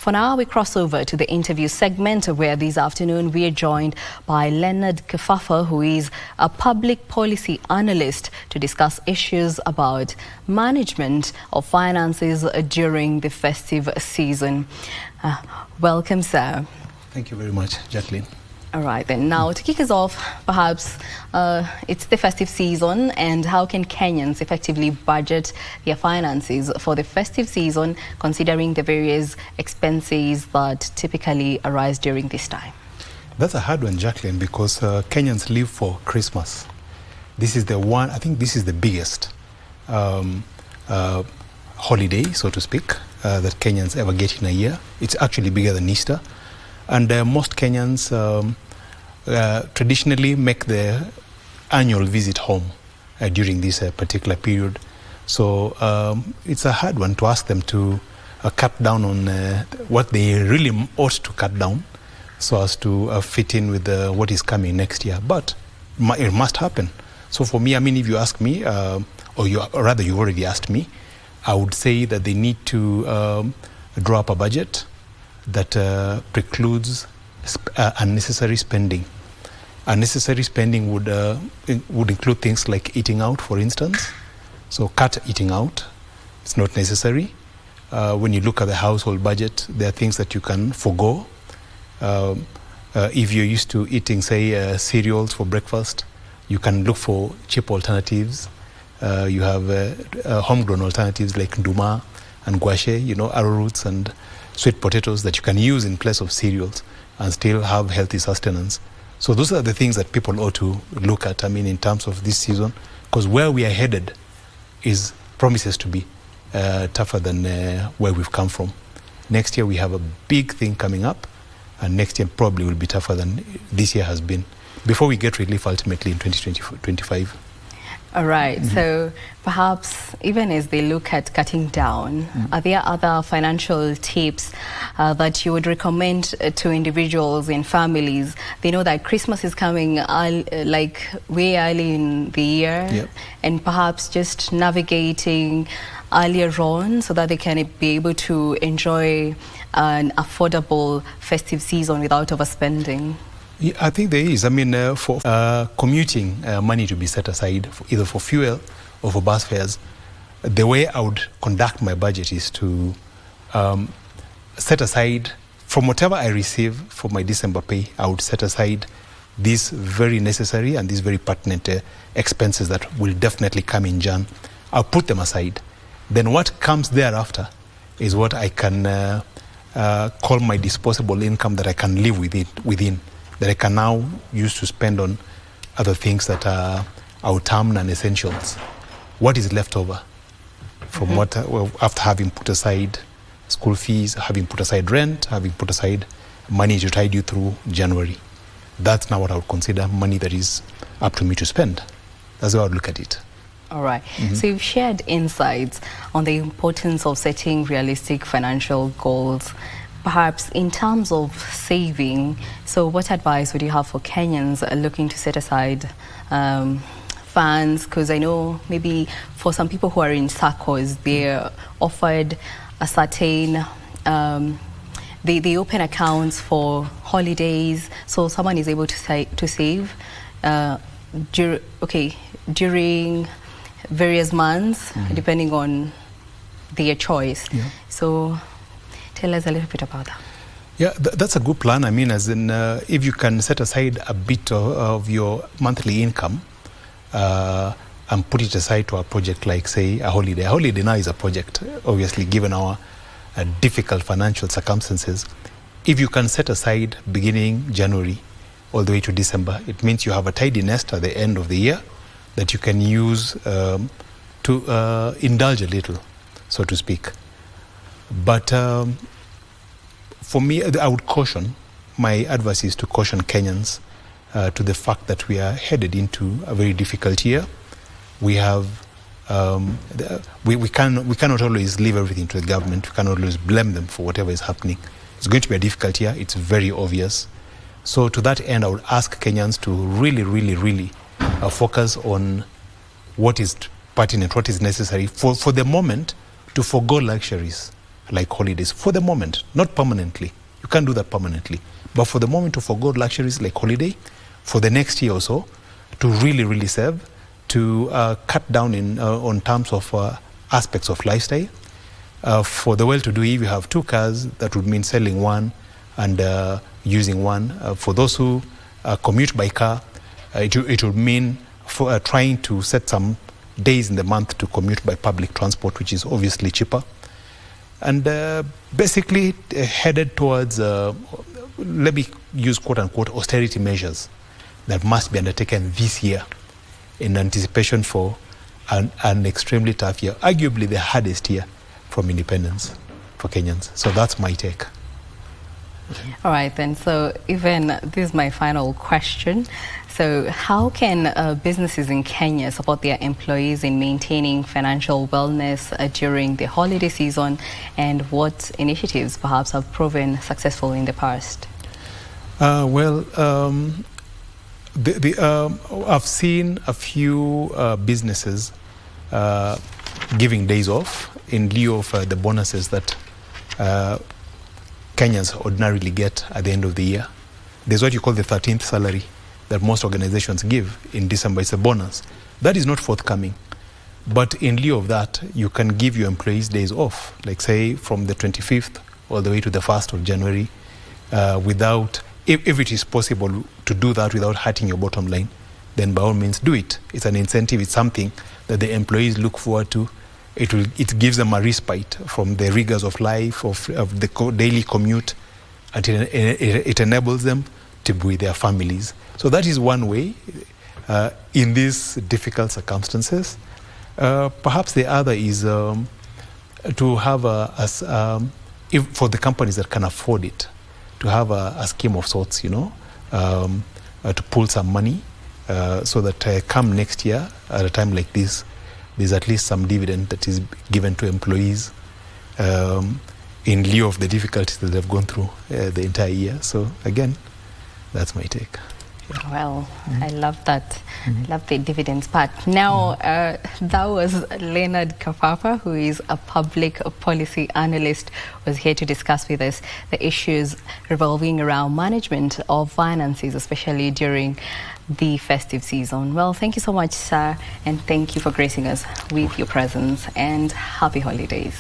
For now, we cross over to the interview segment where this afternoon we are joined by Leonard Khafafa, who is a public policy analyst, to discuss issues about management of finances during the festive season. Welcome, sir. Thank you very much, Jacqueline. All right, then. Now, to kick us off, perhaps it's the festive season, and how can Kenyans effectively budget their finances for the festive season, considering the various expenses that typically arise during this time? That's a hard one, Jacqueline, because Kenyans live for Christmas. This is the one, I think this is the biggest holiday, so to speak, that Kenyans ever get in a year. It's actually bigger than Easter. And most Kenyans traditionally make their annual visit home during this particular period. So it's a hard one to ask them to cut down on what they really ought to cut down so as to fit in with what is coming next year. But it must happen. So for me, I mean, if you ask me, or rather you've already asked me, I would say that they need to draw up a budget that precludes unnecessary spending. Unnecessary spending would include things like eating out, for instance. So cut eating out. It's not necessary. When you look at the household budget, there are things that you can forego. If you're used to eating, say, cereals for breakfast, you can look for cheap alternatives. You have homegrown alternatives like nduma and guashe, you know, arrowroots and sweet potatoes that you can use in place of cereals and still have healthy sustenance. So those are the things that people ought to look at, I mean, in terms of this season, because where we are headed promises to be tougher than where we've come from. Next year we have a big thing coming up, and next year probably will be tougher than this year has been, before we get relief ultimately in 2025. All right. Mm-hmm. So perhaps even as they look at cutting down, are there other financial tips that you would recommend to individuals and families? They know that Christmas is coming like way early in the year, yep, and perhaps just navigating earlier on so that they can be able to enjoy an affordable festive season without overspending. Yeah, I think there is. I mean, for commuting money to be set aside, either for fuel or for bus fares, the way I would conduct my budget is to set aside, from whatever I receive for my December pay, I would set aside these very necessary and these very pertinent expenses that will definitely come in Jan. I'll put them aside. Then what comes thereafter is what I can call my disposable income that I can live within, that I can now use to spend on other things that are our term non-essentials. What is left over from what, after having put aside school fees, having put aside rent, having put aside money to tide you through January. That's now what I would consider money that is up to me to spend. That's how I would look at it. All right. So you've shared insights on the importance of setting realistic financial goals. Perhaps in terms of saving, so what advice would you have for Kenyans looking to set aside funds? Because I know maybe for some people who are in SACCOs, they're offered a certain, they open accounts for holidays, so someone is able to save during various months, depending on their choice. Yeah. So tell us a little bit about that. Yeah, that's a good plan. I mean, as in, if you can set aside a bit of your monthly income and put it aside to a project like, say, a holiday. A holiday now is a project, obviously, given our difficult financial circumstances. If you can set aside beginning January all the way to December, it means you have a tidy nest at the end of the year that you can use to indulge a little, so to speak. But for me, I would caution, my advice is to caution Kenyans to the fact that we are headed into a very difficult year. We have, we cannot always leave everything to the government. We cannot always blame them for whatever is happening. It's going to be a difficult year. It's very obvious. So to that end, I would ask Kenyans to really focus on what is pertinent, what is necessary for the moment, to forgo luxuries like holidays for the moment, not permanently. You can't do that permanently. But for the moment, to forgo luxuries like holiday for the next year or so, to really, really save, to cut down on terms of aspects of lifestyle. For the well-to-do, if you have 2 cars, that would mean selling one and using one. For those who commute by car, it would mean trying to set some days in the month to commute by public transport, which is obviously cheaper. And basically headed towards, let me use quote-unquote, austerity measures that must be undertaken this year in anticipation for an extremely tough year, arguably the hardest year from independence for Kenyans. So that's my take. All right then, so even this is my final question. So how can businesses in Kenya support their employees in maintaining financial wellness during the holiday season, and what initiatives perhaps have proven successful in the past? I've seen a few businesses giving days off in lieu of the bonuses that Kenyans ordinarily get at the end of the year. There's what you call the 13th salary that most organizations give in December. It's a bonus. That is not forthcoming. But in lieu of that, you can give your employees days off, like say from the 25th all the way to the 1st of January, without, if it is possible to do that without hurting your bottom line, then by all means do it. It's an incentive. It's something that the employees look forward to. It gives them a respite from the rigors of life, of the daily commute, and it enables them to be with their families. So that is one way in these difficult circumstances. Perhaps the other is to have for the companies that can afford it, to have a scheme of sorts, to pull some money so that come next year at a time like this, there's at least some dividend that is given to employees in lieu of the difficulties that they've gone through the entire year. So again, that's my take. Yeah. Well, I love that. I love the dividends part. Now, that was Leonard Khafafa, who is a public policy analyst, was here to discuss with us the issues revolving around management of finances, especially during the festive season. Well, thank you so much, sir, and thank you for gracing us with your presence, and happy holidays.